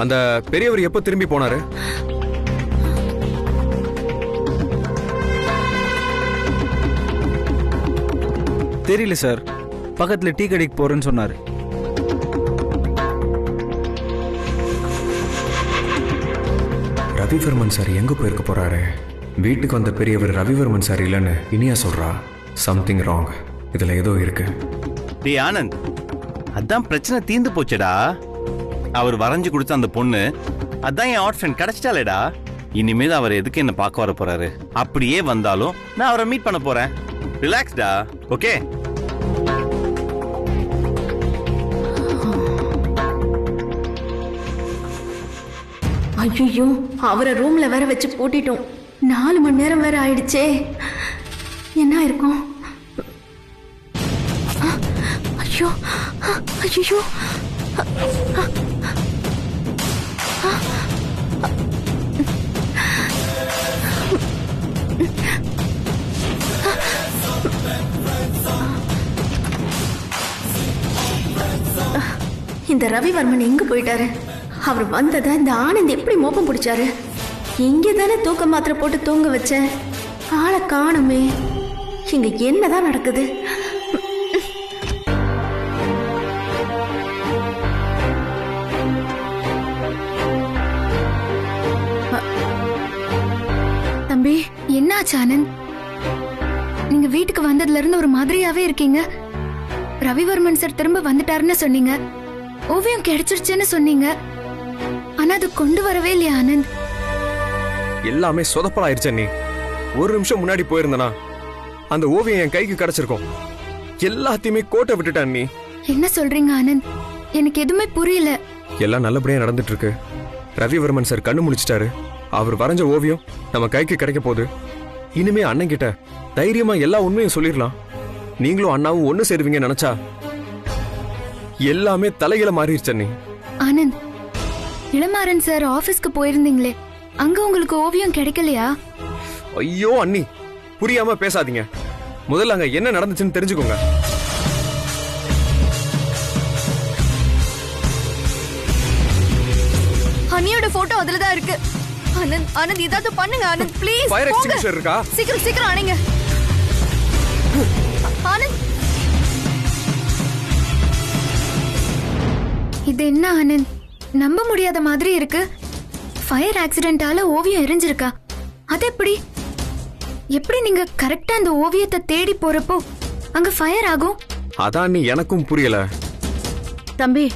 அந்த பெரியவர் எப்போ திரும்பி போனாரு? தெரியல சார், பக்கத்துல டீ கடைக்கு போறேன்னு சொன்னாரு. ரவிவர்மன் சார் எங்க போயிருக்க போறாரு? வீட்டுக்கு வந்த பெரியவர் ரவிவர்மன் சார் இல்லைன்னு இனியா சொல்றா. Something wrong. இதுல ஏதோ இருக்கு. டேய் ஆனந்த், அதான் பிரச்சனை தீர்ந்து போச்சடா. அவர் வரைஞ்சு கொடுத்த அந்த பொண்ணு அதான் என் ஆர்ட் ஃப்ரெண்ட் கிடைச்சிட்டாலேடா. இனிமேல் அவர் எதுக்கு என்ன பார்க்க வர போறாரு? அப்படியே வந்தாலும் நான் அவரை மீட் பண்ண போறேன். ரிலாக்ஸ்டா, ஓகே? ஐயோ, அவரை ரூம்ல வேற வச்சு பூட்டிட்டோம். 4 மணி நேரம் வேற ஆயிடுச்சே. என்ன இருக்கும்? ஐயோ ஐயோ, இந்த ரவிவர்மன் எங்க போயிட்டாரு? அவர் வந்ததை இந்த ஆனந்த் எப்படி மோப்பம் பிடிச்சாரு? இங்கே தானே தூக்க மாத்திரை போட்டு தூங்க வச்சேன். ஆளை காணுமே. இங்க என்னதான் நடக்குது? தம்பி, என்னாச்சு ஆனந்த்? நீங்க வீட்டுக்கு வந்ததுல இருந்து ஒரு மாதிரியாவே இருக்கீங்க. ரவிவர்மன் சார் திரும்ப வந்துட்டாருன்னு சொன்னீங்க. ஓவியம் கிடைச்சிருச்சுன்னு சொன்னீங்க. ஆனா அது கொண்டு வரவே இல்லையா ஆனந்த்? எல்லாமே சொதப்பலாயிருச்ச. நீ ஒரு நிமிஷம் முன்னாடி போயிருந்தனா அந்த ஓவியம் என் கைக்கு கிடைச்சிருக்கும். எல்லாத்தையுமே கோட்டை விட்டுட்டான். நீ என்ன சொல்றீங்க ஆனந்த்? எனக்கு எதுவுமே புரியல. எல்லாம் நல்லபடியா நடந்துட்டு இருக்கு. ரவிவர்மன் சார் கண்ணு முழிச்சிட்டாரு. அவர் வரைஞ்ச ஓவியம் நம்ம கைக்கு கிடைக்க போகுது. இனிமே அண்ணன் கிட்ட தைரியமா எல்லா உண்மையும் சொல்லிடலாம். நீங்களும் அண்ணாவும் ஒண்ணு சேருவீங்க நினைச்சா எல்லாமே தலையில மாறிடுச்ச. நீ ஆனந்த், இளமாறன் சார் ஆபீஸ்க்கு போயிருந்தீங்களே, அங்க உங்களுக்கு ஓவியம் கிடைக்கலையா? ஐயோ அண்ணி, புரியாம பேசாதீங்க. முதல்ல அங்க என்ன நடந்துச்சுன்னு தெரிஞ்சுக்கோங்க. அண்ணியோட போட்டோ அதுலதான் இருக்கு. ஆனந்த், ஆனந்த் ஏதாவது பண்ணுங்க ஆனந்த், ப்ளீஸ். ஃபயர் எக்ஸ்டிங்விஷர் இருக்கா? சீக்கிரம் சீக்கிரம் அணைங்க. ஆனந்த், இது என்ன ஆனந்த்? நம்ப முடியாத மாதிரி இருக்கு. ஃபயர் ஆக்சிடென்ட்டால ஓவியம் எரிஞ்சிருக்கா? அது எப்படி? எப்படி நீங்க கரெக்டா அந்த ஓவியத்தை தேடி போறப்போ அங்க ஃபயர் ஆகும்? அதான் நீ எனக்கும் புரியல. தம்பி,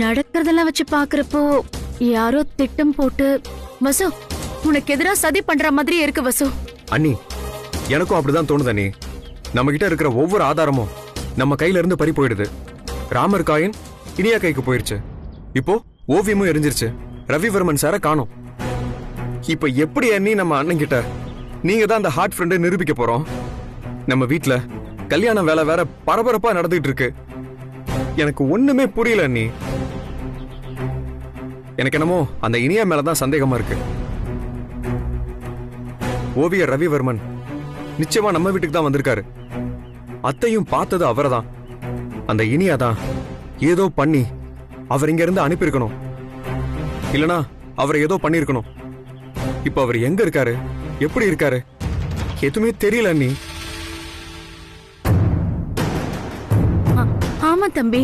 நடக்கிறதெல்லாம் வச்சு பாக்குறப்போ யாரோ திட்டம் போட்டு வசு உனக்கு எதிராக சதி பண்ற மாதிரி இருக்கு வசு. அண்ணி, எனக்கும் அப்படிதான் தோணுது. அண்ணி, நம்ம கிட்ட இருக்கிற ஒவ்வொரு ஆதாரமும் நம்ம கையில இருந்து பறி போயிடுது. ராமர் காயின் இனியா கைக்கு போயிருச்சு. இப்போ ஓவியமும் எரிஞ்சிருச்சு. ரவிவர்மன் சார காணோம். இப்ப எப்படி அண்ணி நம்ம அண்ணன் கிட்ட நீங்க தான் அந்த ஹார்ட் ஃப்ரெண்டை நிரூபிக்க போறோம்? நம்ம வீட்ல கல்யாண வேலை வேற பரபரப்பா நடந்துட்டு இருக்கு. எனக்கு ஒண்ணுமே புரியல அண்ணி. எனக்கு என்னமோ அந்த இனியா மேலதான் சந்தேகமா இருக்கு. ஓவியர் ரவிவர்மன் நிச்சயமா நம்ம வீட்டுக்கு தான் வந்திருக்காரு. அத்தையும் பார்த்தது அவர்தான். அந்த இனியா தான் ஏதோ பண்ணி அவர் இங்க இருந்து அனுப்பியிருக்கணும். இல்லனா அவரை ஏதோ பண்ணிருக்கணும். இப்ப அவர் எங்க இருக்காரு, எப்படி இருக்காரு, எதுவுமே தெரியல அண்ணி. ஆமா தம்பி,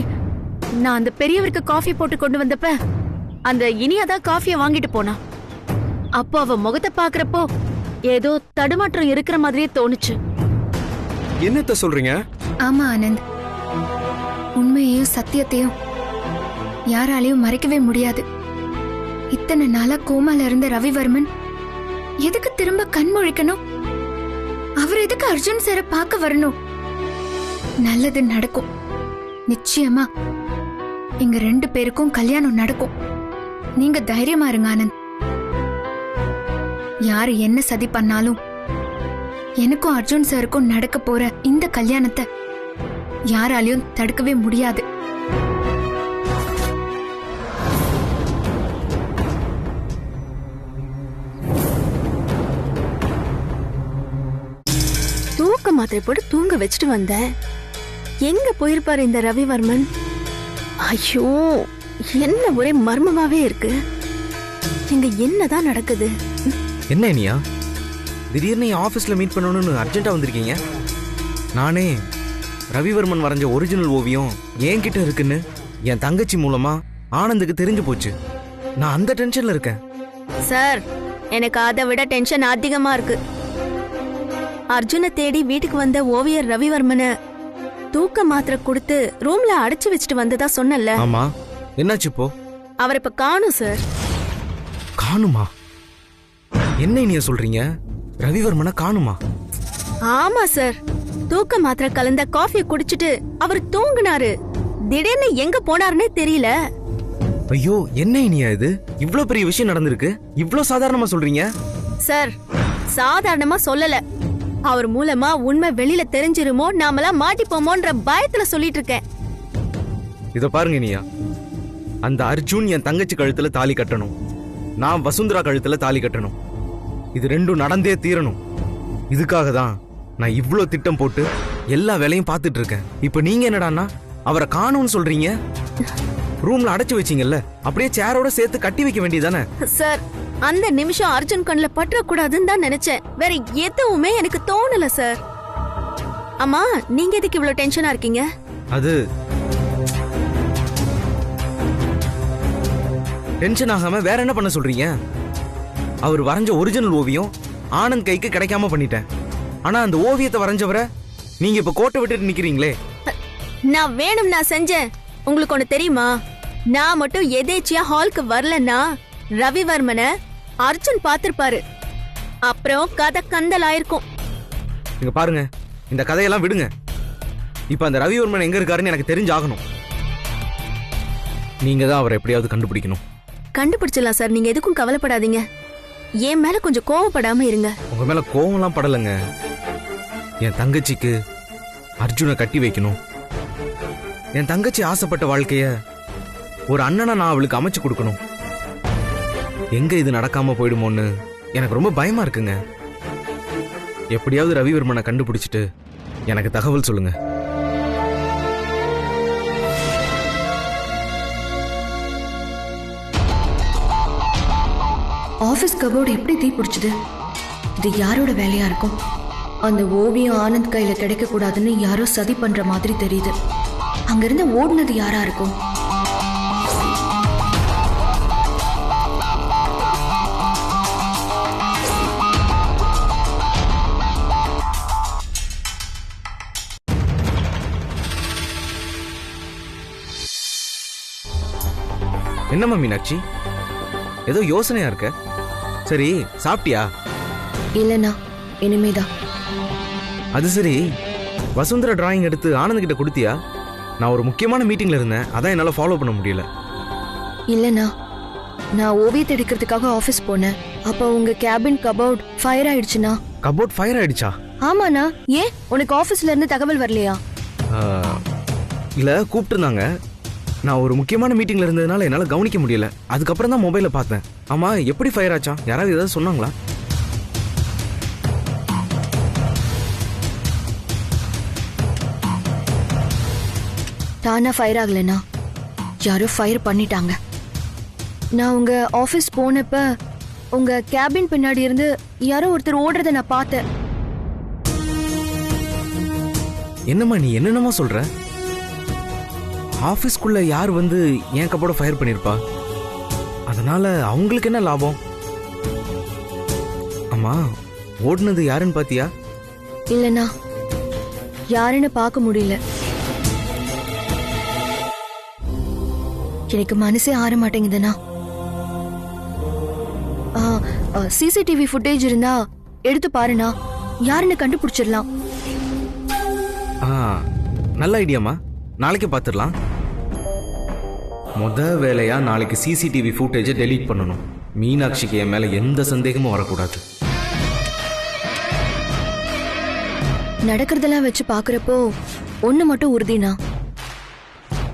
நான் அந்த பெரியவருக்கு காஃபி போட்டு கொண்டு வந்தப்ப அந்த இனியாதான் காஃபியை வாங்கிட்டு போனா. அப்போ அவ முகத்தை பாக்குறப்போ ஏதோ தடுமாற்றம் இருக்கிற மாதிரியே தோணுச்சு. என்னத்த சொல்றீங்க? ஆமா ஆனந்த், உண்மையையும் சத்தியத்தையும் யாராலையும் மறைக்கவே முடியாது. இத்தனை நாளா கோமால இருந்த ரவிவர்மன் எதுக்கு திரும்ப கண் முழிக்கணும்? அவர் எதுக்கு அர்ஜுன் சார பார்க்க வரணும்? நல்லது நடக்கும் நிச்சயமா. எங்க 2 பேருக்கும் கல்யாணம் நடக்கும். நீங்க தைரியமா இருங்க ஆனந்த். யாரு என்ன சதி பண்ணாலும் எனக்கும் அர்ஜுன் சாருக்கும் நடக்க போற இந்த கல்யாணத்தை யாராலையும் தடுக்கவே முடியாது. தூக்க மாத்திரை போட்டு தூங்க வச்சுட்டு வந்த. எங்க போயிருப்பாரு இந்த ரவிவர்மன்? ஐயோ, என்ன ஒரே மர்மமாவே இருக்கு. இங்க என்னதான் நடக்குது? என்ன இனியா திடீர்னு என் ஆஃபீஸில் மீட் பண்ணணும்னு அர்ஜென்ட்டாக வந்திருக்கீங்க? நானே ரவிவர்மன் வரைஞ்ச ஒரிஜினல் ஓவியம் என்கிட்ட இருக்குன்னு என் தங்கச்சி மூலமா ஆனந்துக்கு தெரிஞ்சு போச்சு. நான் அந்த டென்ஷன்ல இருக்கேன். சார், எனக்கு அதை விட டென்ஷன் அதிகமா இருக்கு. அர்ஜுனை தேடி வீட்டுக்கு வந்த ஓவியர் ரவிவர்மனை தூக்க மாத்திரை கொடுத்து ரூம்ல அடைச்சு வச்சுட்டு வந்ததா சொன்னல. ஆமா, என்னாச்சு இப்போ? அவர் இப்ப காணும் சார். காணுமா? என்ன இனியா சொல்றீங்க? ரவிவர்மனை காணுமா? ஆமா சார், தூக்க மாத்திரை கலந்த காஃபியை குடிச்சிட்டு அவர் தூங்குனாரு. திடீர்னு எங்க போனாருன்னே தெரியல. ஐயோ, என்ன இனியா இது? இவ்ளோ பெரிய விஷயம் நடந்திருக்கு, இவ்ளோ சாதாரணமா சொல்றீங்க? சார், சாதாரணமா சொல்லல. அவர் மூலமா உண்மை வெளியில தெரிஞ்சிருமோ, நாமெல்லாம் மாட்டிப்போமோன்ற பயத்துல சொல்லிட்டு இருக்கேன். இத பாருங்க இனியா, அந்த அர்ஜுன் என் தங்கச்சி கழுத்துல தாலி கட்டணும், நான் வசுந்தரா கழுத்துல தாலி கட்டணும். இது ரெண்டும் நடந்தே தீரணும். இதுக்காக தான் நான் இவ்ளோ திட்டம் போட்டு எல்லா வேலையும் பார்த்துட்டு இருக்கேன். இப்ப நீங்க என்னடான்னா அவரை காணும்னு சொல்றீங்க. ரூம்ல அடைச்சு வச்சீங்கல்ல, அப்படியே சேரோட சேர்த்து கட்டி வைக்க வேண்டியதானே? சார், அந்த நிமிஷம் அர்ஜுன் கண்ணுல பற்றக்கூடாதுன்னு தான் நினைச்சேன். வேற எதுவுமே எனக்கு தோணல சார். அம்மா, நீங்க எதுக்கு இவ்வளவு டென்ஷனா இருக்கீங்க? அது டென்ஷன் ஆகாம வேற என்ன பண்ண சொல்றீங்க? அவர் வரைஞ்ச ஒரிஜினல் ஓவியம் ஆனந்த் கைக்கு கிடைக்காம பண்ணிட்டேன். ஆனா அந்த ஓவியத்தை வரைஞ்சவரை நீங்க இப்ப கோட்டை விட்டுட்டு நிக்கிறீங்களே. நான் வேணும் நான் செஞ்சேன். உங்களுக்கு ஒண்ணு தெரியுமா? நான் மட்டும் எதேச்சியா ஹாலுக்கு வரலன்னா ரவிவர்மனை அர்ஜுன் பார்த்திருப்பாரு. அப்புறம் கதை கந்தலாயிருக்கும். நீங்க பாருங்க, இந்த கதையெல்லாம் விடுங்க. இப்ப அந்த ரவிவர்மன் எங்க இருக்காருன்னு எனக்கு தெரிஞ்சாகணும். நீங்க தான் அவரை எப்படியாவது கண்டுபிடிக்கணும். கண்டுபிடிச்சிடலாம் சார், நீங்க எதுக்கும் கவலைப்படாதீங்க. என் மேல கொஞ்சம் கோவப்படாம இருங்க. உங்க மேல கோவம்லாம் படலைங்க. என் தங்கச்சிக்கு அர்ஜுனை கட்டி வைக்கணும். என் தங்கச்சி ஆசைப்பட்ட வாழ்க்கைய ஒரு அண்ணனா நான் அவளுக்கு அமைச்சு கொடுக்கணும். எங்க இது நடக்காம போயிடுமோன்னு எனக்கு ரொம்ப பயமா இருக்குங்க. எப்படியாவது ரவிவர்மனை கண்டுபிடிச்சிட்டு எனக்கு தகவல் சொல்லுங்க. ஆஃபீஸ் கபோர்டு எப்படி தீ பிடிச்சது? இது யாரோட வேலையா இருக்கும்? அந்த ஓவியம் ஆனந்த் கையில கிடைக்க கூடாதுன்னு யாரோ சதி பண்ற மாதிரி தெரியுது. அங்கிருந்து ஓடுனது யாரா இருக்கும்? என்னம்மா மீனாட்சி, ஏதோ யோசனையா இருக்க? சரி, சாப்பிட்டியா? இல்லைண்ணா, இனிமேதான். அது சரி, வசுந்தரா டிராயிங் எடுத்து ஆனந்த் கிட்ட கொடுத்தியா? நான் ஒரு முக்கியமான மீட்டிங்ல இருந்தேன், அதான் என்னால ஃபாலோ பண்ண முடியல. இல்லைண்ணா, நான் ஓவியத்தை எடுக்கிறதுக்காக ஆஃபீஸ் போனேன். அப்போ உங்க கேபின் கபோர்ட் ஃபயர் ஆயிடுச்சுண்ணா. கபோர்ட் ஃபயர் ஆயிடுச்சா? ஆமாண்ணா. ஏன், உனக்கு ஆஃபீஸ்ல இருந்து தகவல் வரலையா? இல்ல, கூப்பிட்டு இருந்தாங்க. நான் ஒரு முக்கியமான மீட்டிங்ல இருந்ததுனால என்னால கவனிக்க முடியல. அதுக்கப்புறம் தான் மொபைல பார்த்தேன். ஆமா, எப்படி ஃபயர் ஆச்சா? யாராவது ஏதாவது சொன்னாங்களா? தானா ஃபயர் ஆகலண்ணா, யாரோ ஃபயர் பண்ணிட்டாங்க. நான் உங்க ஆஃபீஸ் போனப்ப உங்க கேபின் பின்னாடி இருந்து யாரோ ஒருத்தர் ஓடுறத நான் பார்த்தேன். என்னம்மா நீ என்னென்னமா சொல்ற? ஆபீஸ்க்குள்ள யார் வந்து என் கபோர்ட ஃபயர் பண்ணிருப்பா? அதனால அவங்களுக்கு என்ன லாபம்? அம்மா, ஓடுனது யாருன்னு பாத்தியா? இல்லண்ணா, யாருன்னு பார்க்க முடியல. எனக்கு மனசே ஆற மாட்டேங்குதுண்ணா. சிசிடிவி ஃபுட்டேஜ் இருந்தா எடுத்து பாருண்ணா, யாருன்னு கண்டுபிடிச்சிடலாம். நல்ல ஐடியாமா, நாளைக்கு பார்த்துடலாம். முத வேலையா நாளைக்கு சிசிடிவி ஃபுட்டேஜை டெலீட் பண்ணணும். மீனாட்சிக்கு என் மேல எந்த சந்தேகமும் வரக்கூடாது. நடக்கிறதெல்லாம் வச்சு பாக்குறப்போ ஒண்ணு மட்டும் உறுதினா.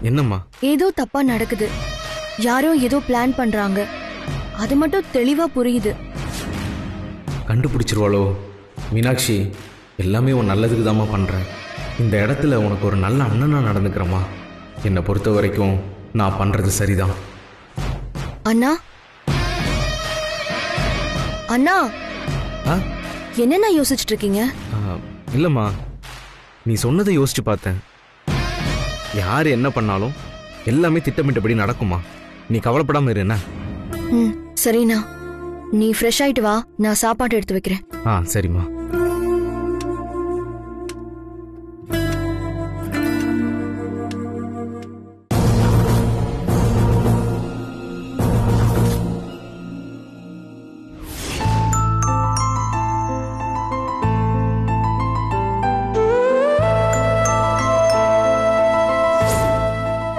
என்னம்மா? ஏதோ தப்பா நடக்குது, யாரோ ஏதோ பிளான் பண்றாங்க. அது மட்டும் தெளிவா புரியுது. கண்டுபிடிச்சிருவாளோ? மீனாட்சி, எல்லாமே உன் நல்லதுக்கு தாம்மா பண்றேன். இந்த இடத்துல உனக்கு ஒரு நல்ல அண்ணனா நடந்துக்கிறமா. என்னை பொறுத்த வரைக்கும் நான் பண்றது சரிதான். அண்ணா அண்ணா ஆ? என்னண்ணா யோசிச்சுட்டு இருக்கீங்க? இல்லம்மா, நீ சொன்னதை யோசிச்சு பார்த்தேன். யார் என்ன பண்ணாலும் எல்லாமே திட்டமிட்டபடி நடக்குமா. நீ கவலைப்படாம இரு என்ன. ம் சரிண்ணா, நீ ஃப்ரெஷ் ஆயிட்டு வா, நான் சாப்பாடு எடுத்து வைக்கிறேன். சரிம்மா.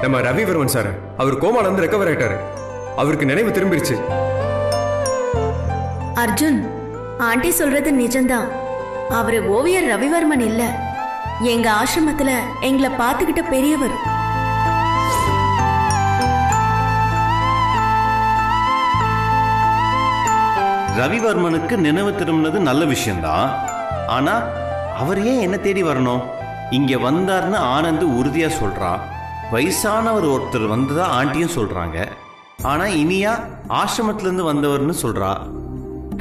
நம்ம ரவிவர்மன் சார், அவர் கோமால இருந்து ரெக்கவர் ஆயிட்டாரு. அவருக்கு நினைவு திரும்பிருச்சு. அர்ஜுன், ஆண்டி சொல்றது நிஜம்தான். அவரு ஓவியர் ரவிவர்மன் இல்ல, எங்க ஆசிரமத்துல எங்களை பார்த்துக்கிட்ட பெரியவர். ரவிவர்மனுக்கு நினைவு திரும்பினது நல்ல விஷயம்தான். ஆனா அவர் ஏன் என்ன தேடி வரணும்? இங்க வந்தார்னு ஆனந்த் உறுதியா சொல்றான். வயசானவர் ஒருத்தர் வந்ததா ஆண்டியும் சொல்றாங்க. ஆனா இனியா ஆசிரமத்துல இருந்து வந்தவர்னு சொல்றா.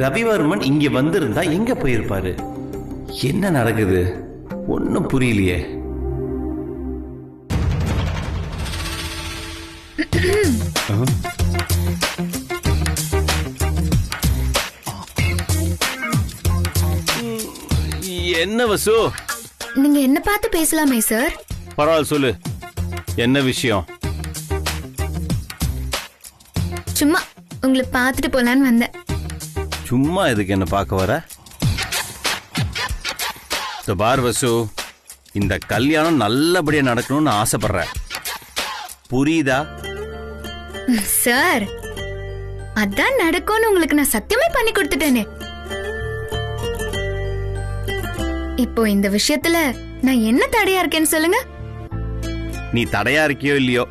ரவிவர்மன் இங்க வந்திருந்தா எங்க போயிருப்பாரு? என்ன நடக்குது? ஒன்னும் புரியலையே. என்ன வசு? நீங்க என்ன பார்த்து பேசலாமே சார். பரவாயில்ல, சொல்லு, என்ன விஷயம்? சும்மா உங்களை பார்த்துட்டு போலான்னு வந்தேன். சும்மா எதுக்கு என்ன பார்க்க வர? பார் வசு, இந்த கல்யாணம் நல்லபடியா நடக்கணும்னு ஆசைப்படுறேன், புரியுதா? சார், அதான் நடக்கும்னு உங்களுக்கு நான் சத்தியமே பண்ணி கொடுத்துட்டேனே. இப்போ இந்த விஷயத்துல நான் என்ன தடையா இருக்கேன்னு சொல்லுங்க. நீ தடையா இருக்கியோ இல்லையோ,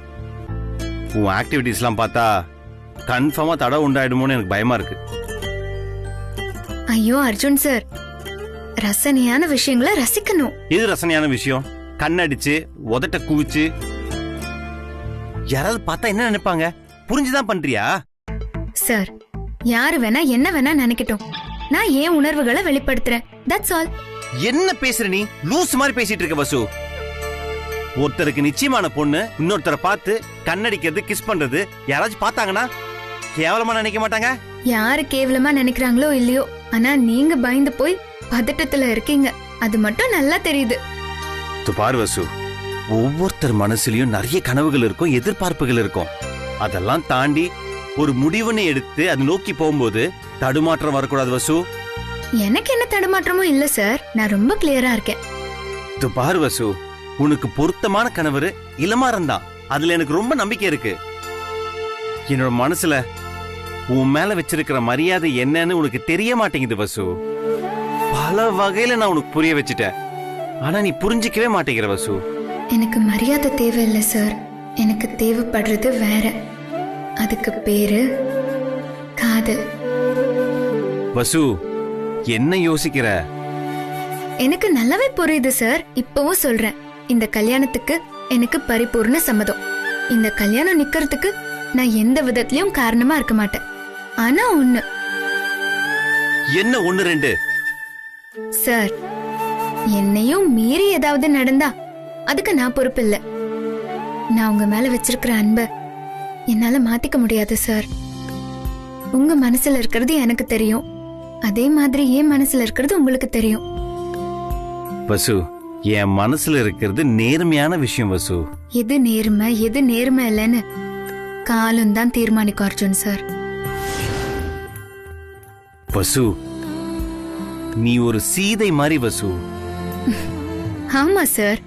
உன் ஆக்டிவிட்டிஸ் எல்லாம் பார்த்தா கன்ஃபார்மா தடை உண்டாயிடுமோன்னு எனக்கு பயமா இருக்கு. ஐயோ அர்ஜுன் சார், ரசனையான விஷயங்களை ரசிக்கணும். இது ரசனையான விஷயம்? கண்ணடிச்சு உதட்ட குவிச்சு யாராவது பார்த்தா என்ன நினைப்பாங்க? புரிஞ்சுதான் பண்றியா? சார், யாரு வேணா என்ன வேணா நினைக்கட்டும், நான் ஏன் உணர்வுகளை வெளிப்படுத்துறேன். That's all. என்ன பேசுற நீ? லூஸ் மாதிரி பேசிட்டு இருக்க வசு. ஒருத்தருக்கு நிச்சயமான பொண்ணு இன்னொருத்தரை பார்த்து கண்ணடிக்கிறது, கிஸ் பண்றது யாராச்சும் பார்த்தாங்கன்னா கேவலமா நினைக்க மாட்டாங்க? யாரு கேவலமா நினைக்கிறாங்களோ இல்லையோ, ஆனா நீங்க பயந்து போய் பதட்டத்துல இருக்கீங்க, அது மட்டும் நல்லா தெரியுது. பாரு வசு, ஒவ்வொருத்தர் மனசுலயும் நிறைய கனவுகள் இருக்கும், எதிர்பார்ப்புகள் இருக்கும். அதெல்லாம் தாண்டி ஒரு முடிவுன்னு எடுத்து அது நோக்கி போகும்போது தடுமாற்றம் வரக்கூடாது வசு. எனக்கு என்ன தடுமாற்றமும் இல்ல சார், நான் ரொம்ப கிளியரா இருக்கேன். பாரு வசு, உனக்கு பொருத்தமான கணவர் இளமாறன் தான். அதுல எனக்கு ரொம்ப நம்பிக்கை இருக்கு. என்னோட மனசுல உன் மேல வச்சிருக்கிற மரியாதை என்னன்னு உனக்கு தெரிய மாட்டேங்குது வசு. பல வகையில நான் உனக்கு புரிய வச்சுட்டேன், ஆனா நீ புரிஞ்சிக்கவே மாட்டேங்கிற வசு. எனக்கு மரியாதை தேவையில்லை சார், எனக்கு தேவைப்படுறது வேற. அதுக்கு பேரு காதல். வசு, என்ன யோசிக்கிற? எனக்கு நல்லாவே புரியுது சார். இப்பவும் சொல்றேன், இந்த கல்யாணத்துக்கு எனக்கு பரிபூர்ண சம்மதம். இந்த கல்யாணம் நிக்கிறதுக்கு நான் எந்த விதத்திலயும் காரணமா இருக்க மாட்டேன். ஆனா ஒண்ணு. என்ன ஒண்ணு ரெண்டு? சார், என்னையும் மீறி ஏதாவது நடந்தா அதுக்கு நான் பொறுப்பு இல்ல. நான் உங்க மேல வச்சிருக்கிற அன்பை என்னால மாத்திக்க முடியாது சார். உங்க மனசுல இருக்கிறது எனக்கு தெரியும், அதே மாதிரி என் மனசுல இருக்கிறது உங்களுக்கு தெரியும். வசு, என் மனசுல இருக்கிறது நேர்மையான விஷயம் வசு. எது நேர்மை எது நேர்மை இல்லைன்னு காலம் தான் தீர்மானிக்கும் அர்ஜுன் சார். வசு, நீ ஒரு சீதை மாதிரி வசு. ஆமா சார்,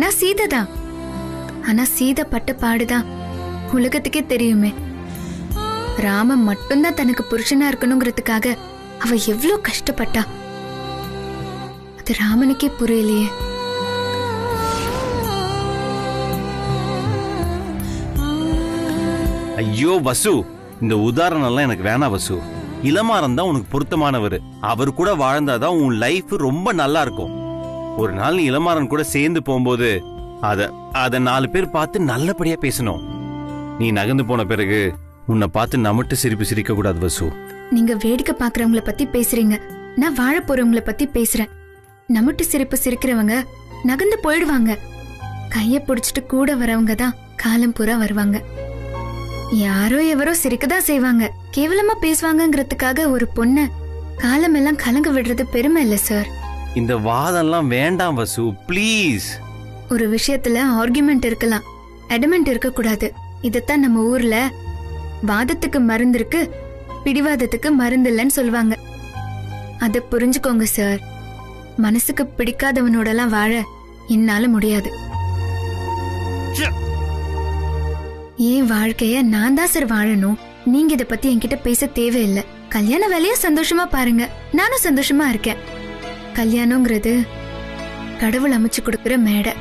நான் சீதை தான். ஆனா சீதை பட்ட பாடுதான் உலகத்துக்கே தெரியுமே. ராமன் மட்டும்தான் தனக்கு புருஷனா இருக்கணுங்கிறதுக்காக அவ எவ்வளவு கஷ்டப்பட்டா, அது ராமனுக்கே புரியலையே. ஐயோ வசு, இந்த உதாரணம் எல்லாம் எனக்கு வேணாம் வசு. இளமாறன் தான் உனக்கு பொருத்தமானவர். அவர் கூட வாழ்ந்தாதான் உன் லைஃப் ரொம்ப நல்லா இருக்கும். ஒரு நாள் நீ இளமாறன் கூட சேர்ந்து போகும்போது அத 4 பேர் பார்த்து நல்லபடியா பேசணும். நீ நகர்ந்து போன பிறகு உன்னை பார்த்து நமட்டு சிரிப்பு சிரிக்க கூடாது வசு. நீங்க வேடிக்கை பாக்குறவங்கள பத்தி பேசுறீங்க, நான் வாழ போறவங்கள பத்தி பேசுறேன். நமட்டு சிரிப்பு சிரிக்கிறவங்க நகர்ந்து போயிடுவாங்க. கைய பிடிச்சிட்டு கூட வரவங்க தான் காலம் பூரா வருவாங்க. யாரோ எவரோ சிரிக்கதான் செய்வாங்க, கேவலமா பேசுவாங்கங்கிறதுக்காக ஒரு பொண்ண காலமெல்லாம் கலங்க விடுறது பெருமை இல்ல சார். இந்த வாதம்லாம் வேண்டாம் வசு, ப்ளீஸ். ஒரு விஷயத்துல ஆர்குமெண்ட் இருக்கலாம், அடமெண்ட் இருக்க கூடாது. இதத்தான் நம்ம ஊர்ல வாதத்துக்கு மருந்து இருக்கு, பிடிவாதத்துக்கு மருந்து இல்லைன்னு சொல்லுவாங்க. அத புரிஞ்சுக்கோங்க சார். மனசுக்கு பிடிக்காதவனோடலாம் வாழ என்னால முடியாது. என் வாழ்க்கைய நான் தான் சார் வாழணும். நீங்க இத பத்தி என்கிட்ட பேச தேவையில்லை. கல்யாண வேலைய சந்தோஷமா பாருங்க, நானும் சந்தோஷமா இருக்கேன். கல்யாணங்கிறது கடவுள் அமைச்சு கொடுக்கிற மேடை.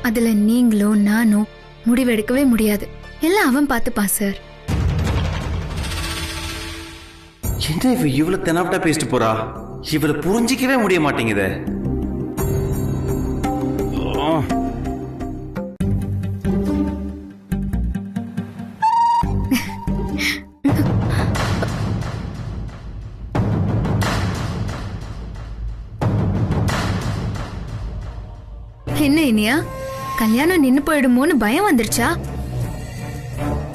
அதுல நீங்களும் நானும் முடிவெடுக்கவே முடியாது. எல்லாம் அவன் பார்த்துப்பான் சார். என்ன இவ இவ்வளவு தெனாப்டா பேசிட்டு போறா? இவளை புரிஞ்சிக்கவே முடிய மாட்டேங்குதே. என்ன இனியா, கல்யாணம் நின்னு போயிடுமோன்னு பயம் வந்துருச்சா?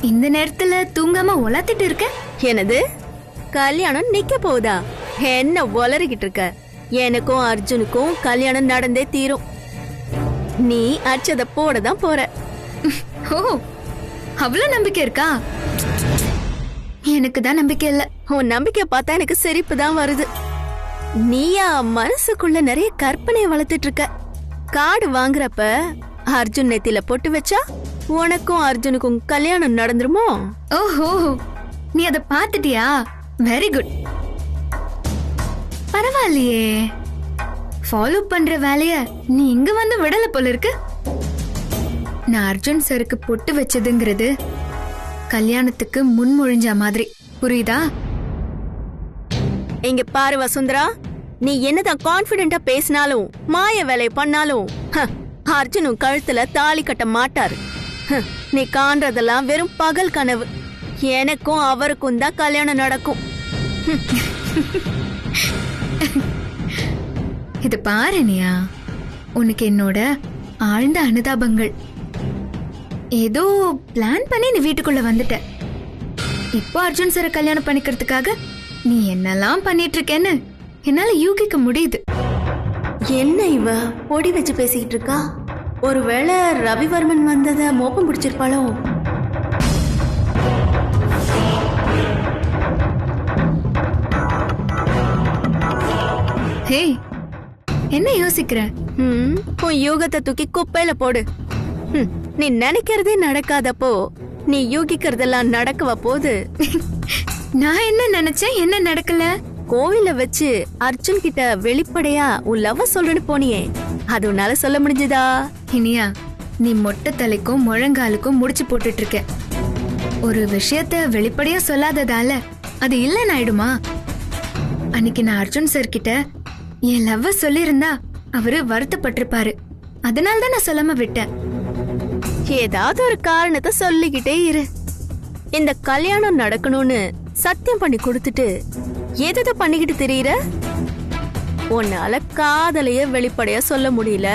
இந்த நேரத்துல தூங்காம உலாத்திட்டு இருக்க? என்னது கல்யாணம் நிக்க போகுதா? என்ன உளறிக்கிட்டு இருக்க? எனக்கும் அர்ஜுனுக்கும் கல்யாணம் நடந்தே தீரும். நீ அச்சத போடதான் போற. ஓ, அவ்வளவு நம்பிக்கை இருக்கா? எனக்கு தான் நம்பிக்கை இல்ல. உன் நம்பிக்கை பார்த்தா எனக்கு சிரிப்பு தான் வருது. நீயா மனசுக்குள்ள நிறைய கற்பனையை வளர்த்துட்டு இருக்க. காடு வாங்குறப்ப அர்ஜுன் நெத்தில பொட்டு வச்சா உனக்கும் அர்ஜுனுக்கும் கல்யாணம் நடந்துருமோ? ஓஹோ, நீ அத பாத்துட்டியா? Very good. பரவாயில்லையே, ஃபாலோ பண்ற வேலைய நீ இங்க வந்து விடல போல இருக்கு. நான் அர்ஜுன் சருக்கு பொட்டு வச்சதுங்கிறது கல்யாணத்துக்கு முன்மொழிஞ்ச மாதிரி, புரியுதா? இங்க பாரு வசுந்தரா, நீ என்னதான் கான்பிடென்டா பேசினாலும் மாய வேலை பண்ணாலும் அர்ஜுனும் கழுத்துல தாலி கட்ட மாட்டாரு. நீ காண்றதெல்லாம் வெறும் பகல் கனவு. எனக்கும் அவருக்கும் தான் கல்யாணம் நடக்கும். இது பாரு நியா, உனக்கு என்னோட ஆழ்ந்த அனுதாபங்கள். ஏதோ பிளான் பண்ணி நீ வீட்டுக்குள்ள வந்துட்ட. இப்போ அர்ஜுன் சார கல்யாணம் பண்ணிக்கிறதுக்காக நீ என்னெல்லாம் பண்ணிட்டு இருக்கேன்னு என்னால யூகிக்க முடியுது. என்ன இவ பொடி வச்சு பேசிக்கிட்டு இருக்கா? ஒருவேளை ரவிவர்மன் வந்தத மோப்பம் பிடிச்சிருப்பாளோ? ஹே, என்ன யோசிக்கிற? உன் யூகத்தை தூக்கி குப்பையில போடு. நீ நினைக்கிறதே நடக்காதப்போ நீ யூகிக்கிறதெல்லாம் நடக்கவா போகுது? நான் என்ன நினைச்சேன், என்ன நடக்கல? கோவில வச்சு அர்ஜுன் கிட்ட வெளிப்படையா உன் லவ் சொல்றேன்னு போனியே, அது உன்னால சொல்ல முடிஞ்சதா? இனியா, நீ மொட்டை தலைக்கும் முழங்காலுக்கும் முடிச்சு போட்டுட்டு இருக்க. ஒரு விஷயத்த வெளிப்படையா சொல்லாததால அது இல்லன்னு ஆயிடுமா? அன்னைக்கு நான் அர்ஜுன் சார் கிட்ட என் லவ் சொல்லியிருந்தா அவரு வருத்தப்பட்டிருப்பாரு. அதனால தான் நான் சொல்லாம விட்டேன். ஏதாவது ஒரு காரணத்தை சொல்லிக்கிட்டே இரு. இந்த கல்யாணம் நடக்கணும்னு சத்தியம் பண்ணி கொடுத்துட்டு எதை பண்ணிக்கிட்டு தெரியுற? உன்னால காதலைய வெளிப்படையா சொல்ல முடியல,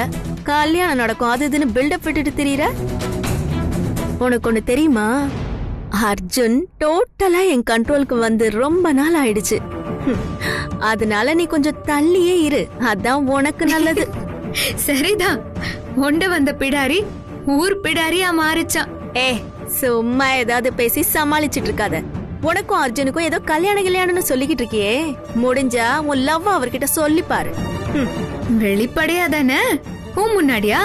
கல்யாணம் நடக்கும் அது இதுன்னு பில்டப் விட்டுட்டு தெரியுற. உனக்கு ஒண்ணு தெரியுமா? அர்ஜுன் டோட்டலா என் கண்ட்ரோலுக்கு வந்து ரொம்ப நாள் ஆயிடுச்சு. அதனால நீ கொஞ்சம் தள்ளியே இரு, அதான் உனக்கு நல்லது. சரிதான், ஒண்ட வந்த பிடாரி ஊர் பிடாரியா மாறிச்சான். சும்மா ஏதாவது பேசி சமாளிச்சிட்டு இருக்காத. உனக்கும் அர்ஜுனுக்கும் ஏதோ கல்யாணம்னு சொல்லிக்கிட்டு இருக்கியே, முடிஞ்சா உன் லவ் அவர்கிட்ட சொல்லி பாரு. வெளிப்படையா தானே? உன் முன்னாடியா?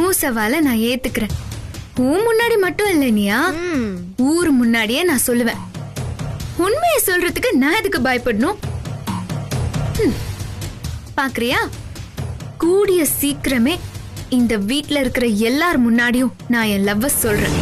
உன் சவால நான் ஏத்துக்கிறேன். உன் முன்னாடி மட்டும் இல்ல நீயா, ஊர் முன்னாடியே நான் சொல்லுவேன். உண்மையை சொல்றதுக்கு நான் எதுக்கு பயப்படணும்? பாக்குறியா, கூடிய சீக்கிரமே இந்த வீட்ல இருக்கிற எல்லார் முன்னாடியும் நான் என் லவ் சொல்றேன்.